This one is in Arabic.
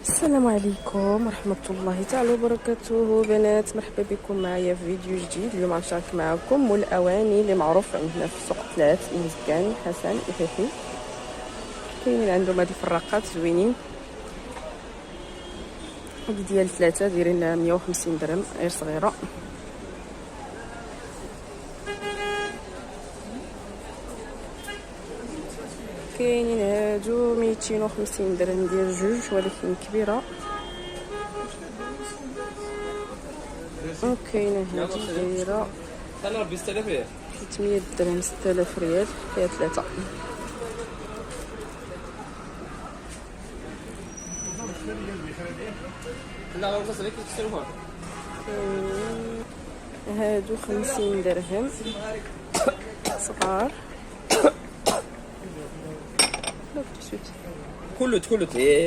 السلام عليكم ورحمة الله تعالى وبركاته. بنات مرحبا بكم معايا في فيديو جديد. اليوم غنشارك معكم مول الاواني اللي معروف عندنا في سوق 3 مزكان حسن الحيحي. كاينين عندهم هاد الفراقات زوينين، هادي ديال 3 دايرين لها 150 درهم غير صغيره. كاينين هادو 250 درهم ديال جوج ولكن كبيره. وكاينه هادي دايره 300 درهم 6000 ريال فيها 3. هادو 50 درهم صغار. كله